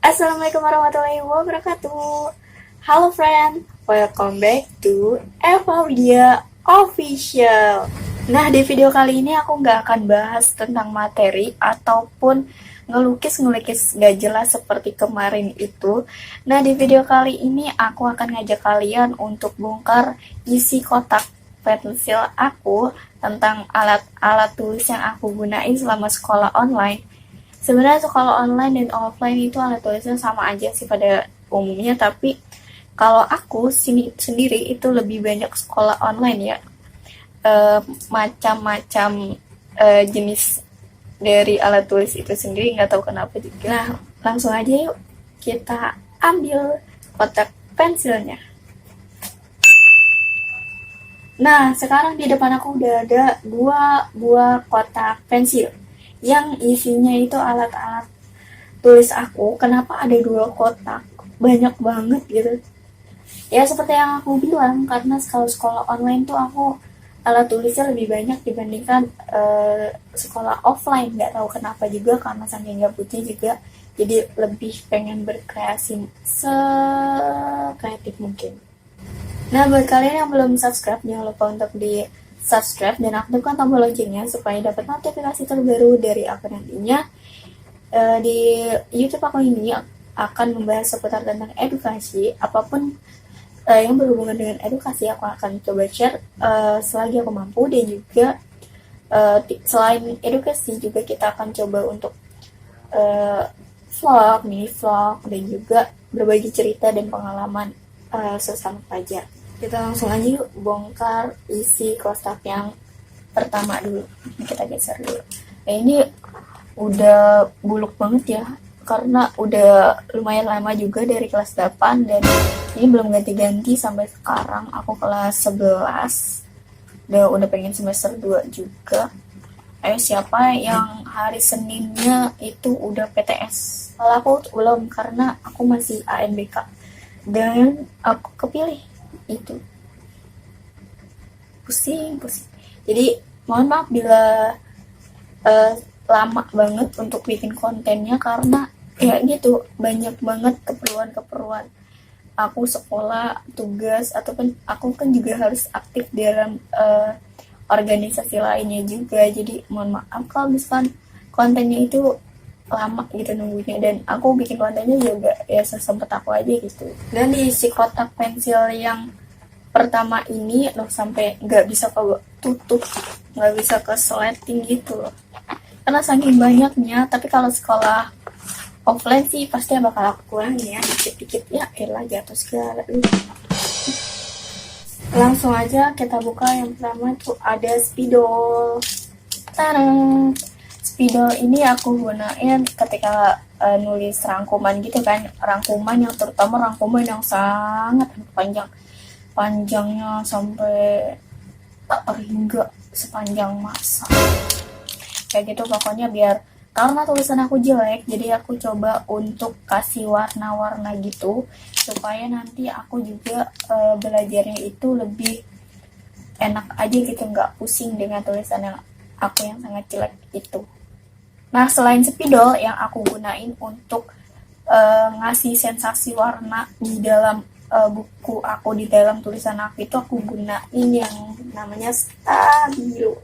Assalamualaikum warahmatullahi wabarakatuh. Halo friend, welcome back to Eva Widya Official. Nah, di video kali ini aku nggak akan bahas tentang materi ataupun ngelukis-ngelukis gak jelas seperti kemarin itu. Nah, di video kali ini aku akan ngajak kalian untuk bongkar isi kotak pensil aku tentang alat-alat tulis yang aku gunain selama sekolah online. Sebenarnya sekolah online dan offline itu alat tulisnya sama aja sih pada umumnya, tapi kalau aku sendiri itu lebih banyak sekolah online ya. Macam-macam jenis dari alat tulis itu sendiri, nggak tahu kenapa juga. Nah, langsung aja yuk kita ambil kotak pensilnya. Nah, sekarang di depan aku udah ada dua buah kotak pensil yang isinya itu alat-alat tulis aku. Kenapa ada dua kotak? Banyak banget gitu. Ya seperti yang aku bilang, karena kalau sekolah online tuh aku alat tulisnya lebih banyak dibandingkan sekolah offline. Nggak tahu kenapa juga, karena saking gabutnya juga. Jadi lebih pengen berkreasi sekreatif mungkin. Nah, buat kalian yang belum subscribe, jangan lupa untuk di subscribe dan aktifkan tombol loncengnya supaya dapat notifikasi terbaru dari aku nantinya. Di YouTube aku ini akan membahas seputar tentang edukasi, apapun yang berhubungan dengan edukasi aku akan coba share selagi aku mampu. Dan juga selain edukasi juga kita akan coba untuk vlog, mini vlog, dan juga berbagi cerita dan pengalaman sesama pelajar. Kita langsung aja yuk bongkar isi kotak yang pertama dulu. Kita geser dulu. Nah, ini udah buluk banget ya, karena udah lumayan lama juga dari kelas 8 dan ini belum ganti-ganti sampai sekarang. Aku kelas 11 dan udah pengen semester 2 juga. Ayo, siapa yang hari Seninnya itu udah PTS? Kalau aku belum, karena aku masih ANBK dan aku kepilih itu. Pusing. Jadi mohon maaf bila lama banget untuk bikin kontennya, karena ya gitu, banyak banget keperluan aku, sekolah, tugas, ataupun aku kan juga harus aktif dalam organisasi lainnya juga. Jadi mohon maaf kalau misalkan kontennya itu lama gitu nunggunya, dan aku bikin kontennya juga ya sesempet aku aja gitu. Dan diisi kotak pensil yang pertama ini loh, sampai nggak bisa ke tutup, nggak bisa ke sleting gitu loh, karena saking banyaknya. Tapi kalau sekolah offline sih pasti bakal aku kurangin ya, dikit-dikit ya, elah jatuh segala. Langsung aja kita buka. Yang pertama itu ada spidol. Tarang. Spidol ini aku gunain ketika nulis rangkuman gitu kan, rangkuman yang terutama rangkuman yang sangat panjang, panjangnya sampai hingga sepanjang masa kayak gitu. Pokoknya biar, karena tulisan aku jelek, jadi aku coba untuk kasih warna-warna gitu supaya nanti aku juga belajarnya itu lebih enak aja gitu, nggak pusing dengan tulisan yang aku yang sangat jelek itu. Nah, selain spidol yang aku gunain untuk ngasih sensasi warna di dalam buku aku, di dalam tulisan aku itu aku gunain yang namanya stabilo.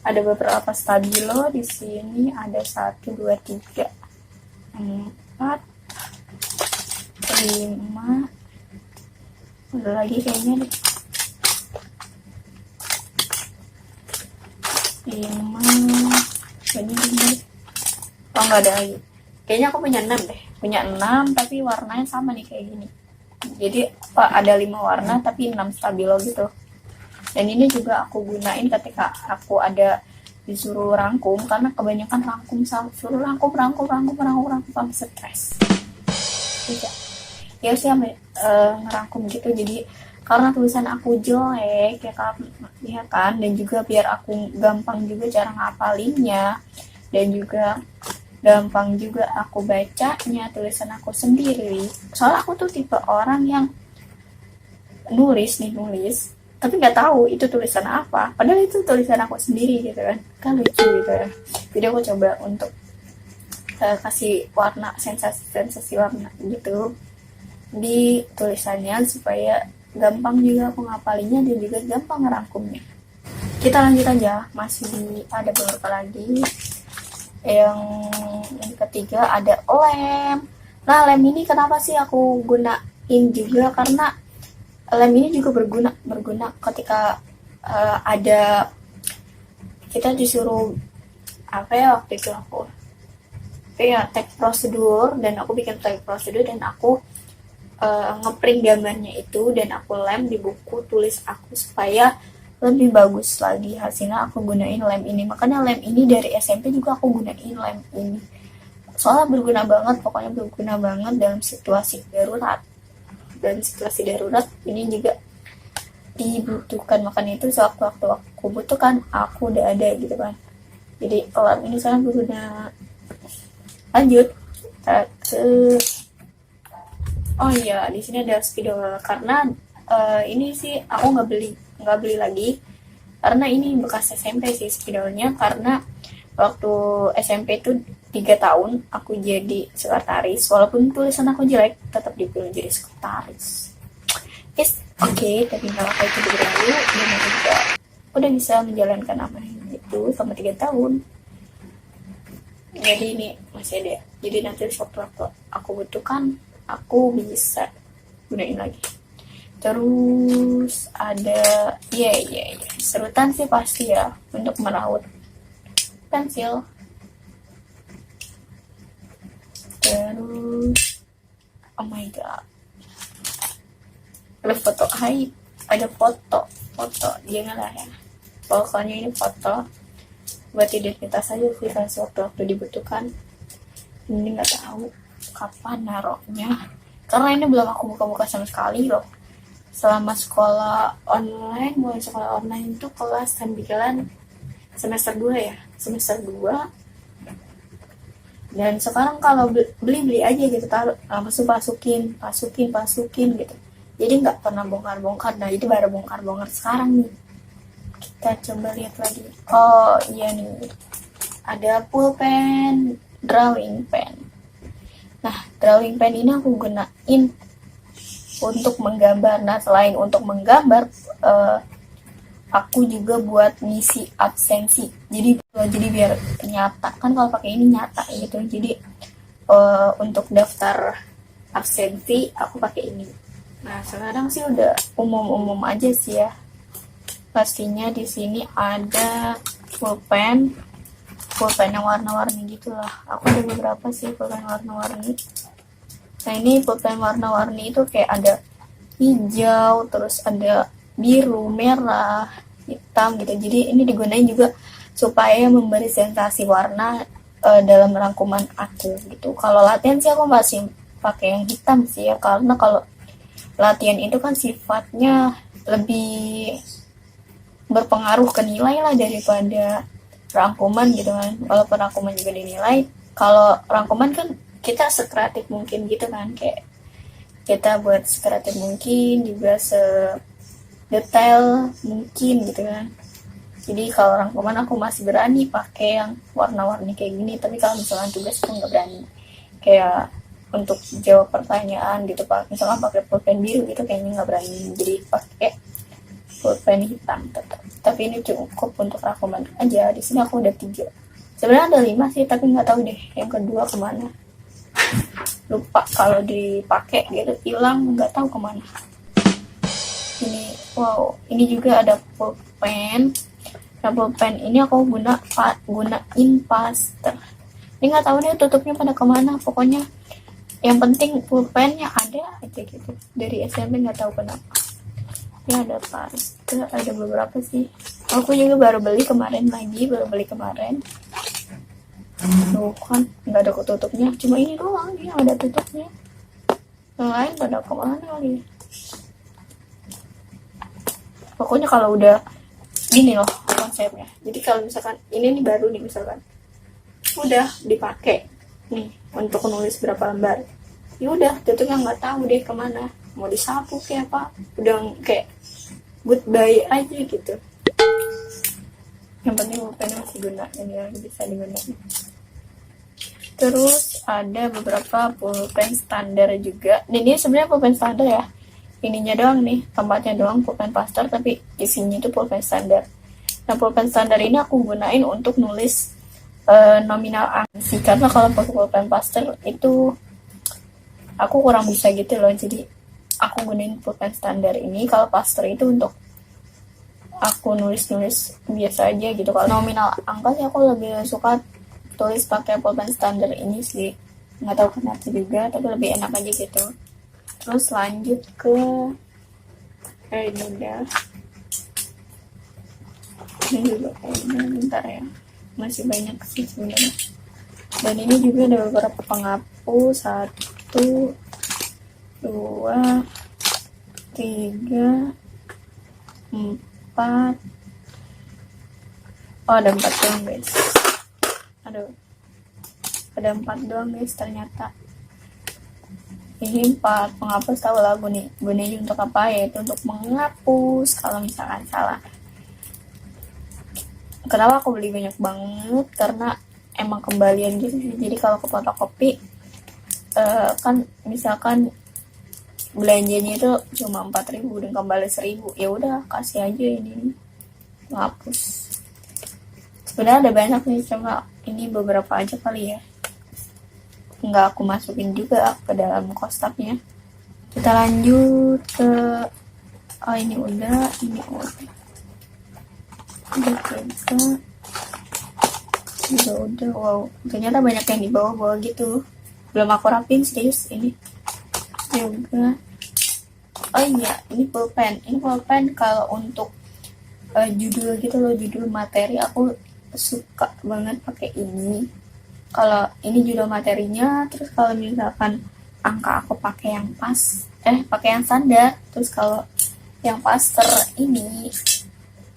Ada beberapa stabilo di sini, ada 1, 2, 3, 4, 5, ada lagi kayaknya deh, 5, kayaknya ini. Oh, nggak ada lagi. Kayaknya aku punya 6 deh. Punya 6, tapi warnanya sama nih kayak gini. Jadi ada 5 warna tapi 6 stabilo gitu. Dan ini juga aku gunain ketika aku ada disuruh rangkum, karena kebanyakan suruh rangkum sampai stres. Tidak. Ya sih ngerangkum gitu. Jadi karena tulisan aku jelek ya kan, dan juga biar aku gampang juga cara ngapalinnya, dan juga gampang juga aku bacanya tulisan aku sendiri. Soalnya aku tuh tipe orang yang nulis tapi nggak tahu itu tulisan apa, padahal itu tulisan aku sendiri gitu kan lucu gitu ya. Jadi aku coba untuk kasih warna, sensasi warna gitu di tulisannya supaya gampang juga aku ngapalinya dan juga gampang ngerangkumnya. Kita lanjut aja, masih ada beberapa lagi. Yang ketiga ada lem. Nah, lem ini kenapa sih aku gunain juga, karena lem ini juga berguna ketika ada kita disuruh apa ya, waktu itu aku kayak tag prosedur, dan aku bikin tag prosedur dan aku ngeprint gambarnya itu dan aku lem di buku tulis aku supaya lebih bagus lagi hasilnya. Aku gunain lem ini, makanya lem ini dari SMP juga aku gunain lem ini soalnya berguna banget, pokoknya berguna banget dalam situasi darurat. Dan situasi darurat ini juga dibutuhkan, makanya itu sewaktu-waktu aku butuhkan aku udah ada gitu kan. Jadi lem ini sangat berguna. Lanjut ke oh iya, di sini ada spidol, karena ini sih aku nggak beli lagi karena ini bekas SMP sih spidolnya, karena waktu SMP itu 3 tahun aku jadi sekretaris, walaupun tulisan aku jelek tetap dipilih jadi sekretaris. Oke, tapi kalau aku itu berlalu dan aku juga udah bisa menjalankan amanah itu selama 3 tahun. Jadi ini masih ada, jadi nanti waktu aku butuhkan aku bisa gunain lagi. Terus ada serutan sih pasti ya untuk meraut pensil. Terus oh my god, ada foto, ada foto jangan lah ya, pokoknya ini foto buat identitas saja sih, kalau waktu dibutuhkan. Ini nggak tahu kapan naruhnya, karena ini belum aku buka-buka sama sekali loh. Selama mulai sekolah online itu kelas 9 semester 2 ya, semester 2. Dan sekarang kalau beli aja gitu, taruh langsung masukin gitu. Jadi nggak pernah bongkar-bongkar. Nah, itu baru bongkar-bongkar sekarang nih. Kita coba lihat lagi. Oh iya nih, ada pulpen, drawing pen. Nah, drawing pen ini aku gunain untuk menggambar. Nah, selain untuk menggambar, aku juga buat ngisi absensi. Jadi biar nyata kan, kalau pakai ini nyata gitu. Jadi untuk daftar absensi aku pakai ini. Nah, sekarang sih udah umum aja sih ya. Pastinya di sini ada pulpen yang warna-warni gitulah. Aku ada beberapa sih pulpen warna-warni. Nah, ini pulpen warna-warni itu kayak ada hijau, terus ada biru, merah, hitam gitu. Jadi ini digunain juga supaya memberi sensasi warna dalam rangkuman aku gitu. Kalau latihan sih aku masih pakai yang hitam sih ya, karena kalau latihan itu kan sifatnya lebih berpengaruh ke nilai lah daripada rangkuman gitu kan. Walaupun rangkuman juga dinilai, kalau rangkuman kan kita sekreatif mungkin gitu kan, kayak kita buat sekreatif mungkin, juga sedetail mungkin gitu kan. Jadi kalau rangkuman aku masih berani pakai yang warna-warni kayak gini, tapi kalau misalkan tugas aku nggak berani. Kayak untuk jawab pertanyaan gitu, misalkan pakai pulpen biru gitu kayaknya nggak berani, jadi pakai pulpen hitam tetap. Tapi ini cukup untuk rangkuman aja. Di sini aku udah 3. Sebenarnya ada 5 sih, tapi nggak tahu deh yang kedua kemana. Lupa kalau dipakai gitu, hilang, nggak tahu kemana. Ini ini juga ada pulpen. Nah, pulpen ini aku gunain paste. Ini nggak tahu deh tutupnya pada kemana. Pokoknya yang penting pulpennya ada aja gitu. Dari SMP nggak tahu kenapa. Ini ada paste, ada beberapa sih. Aku juga baru beli kemarin. Tuh kan nggak ada tutupnya, cuma ini doang yang ada tutupnya. Yang lain pada kemana kali. Pokoknya kalau udah gini loh konsepnya. Jadi kalau misalkan ini nih baru nih, misalkan udah dipakai nih untuk nulis berapa lembar, ya udah tutupnya nggak tahu deh kemana, mau disapu kayak apa, udah kayak goodbye aja gitu. Yang penting pulpennya masih guna, yang bisa digunakan. Terus ada beberapa pulpen standar juga. Dan ini sebenarnya pulpen standar ya. Ininya doang nih, tempatnya doang pulpen pastel, tapi isinya itu pulpen standar. Nah, pulpen standar ini aku gunain untuk nulis nominal angsi, karena kalau pakai pulpen pastel itu aku kurang bisa gitu loh. Jadi aku gunain pulpen standar ini. Kalau pastel itu untuk aku nulis-nulis biasa aja gitu. Kalau nominal angka sih aku lebih suka tulis pakai pulpen standar ini sih, nggak tahu kenapa juga, tapi lebih enak aja gitu. Terus lanjut ke ini udah, ini juga kayaknya bentar ya, masih banyak sih sebenarnya. Dan ini juga ada beberapa penghapus, 1 2 3 4. Oh, ada 4 doang guys. Aduh, ada 4 doang guys ternyata. Ini 4 penghapus, tahu lah gunanya untuk apa, yaitu untuk menghapus kalau misalkan salah. Kenapa aku beli banyak banget, karena emang kembalian gitu sih. Jadi kalau ke fotokopi kan misalkan belanjanya itu cuma 4.000 dan kembali 1.000, ya udah kasih aja ini menghapus. Sebenarnya ada banyak nih, cuma ini beberapa aja kali ya, nggak aku masukin juga ke dalam kotaknya. Kita lanjut ke ini udah udah. Wow, ternyata banyak yang dibawa-bawa gitu, belum aku rapin serius ini juga. Oh iya, ini pulpen kalau untuk judul gitu loh, judul materi, aku suka banget pakai ini. Kalau ini judul materinya, terus kalau misalkan angka aku pakai yang pakai yang standar. Terus kalau yang paster ini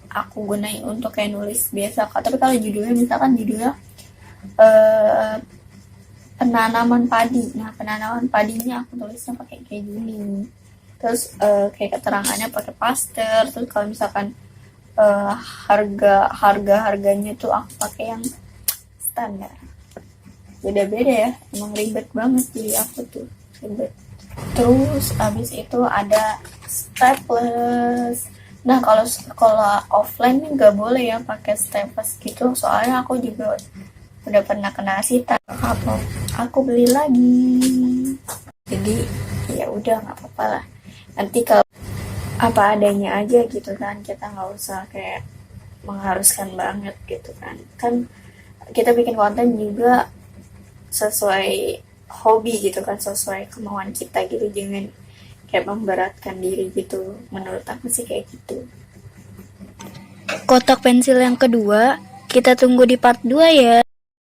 aku gunain untuk kayak nulis biasa. Tapi kalau judulnya misalkan judulnya penanaman padi. Nah, penanaman padinya aku tulisnya pakai kayak gini. Terus kayak keterangannya pakai paster. Terus kalau misalkan harganya tuh aku pakai yang standar. Beda-beda ya, emang ribet banget jadi aku tuh, ribet. Terus abis itu ada staples. Nah, kalau offline nih nggak boleh ya pakai staples gitu, soalnya aku juga udah pernah kena sita. Aku beli lagi, jadi ya udah nggak apa-apa lah. Nanti kalau apa adanya aja gitu kan, kita nggak usah kayak mengharuskan banget gitu kan kita bikin konten juga sesuai hobi gitu kan, sesuai kemauan kita gitu, jangan kayak memberatkan diri gitu. Menurut aku sih kayak gitu. Kotak pensil yang kedua kita tunggu di part 2 ya.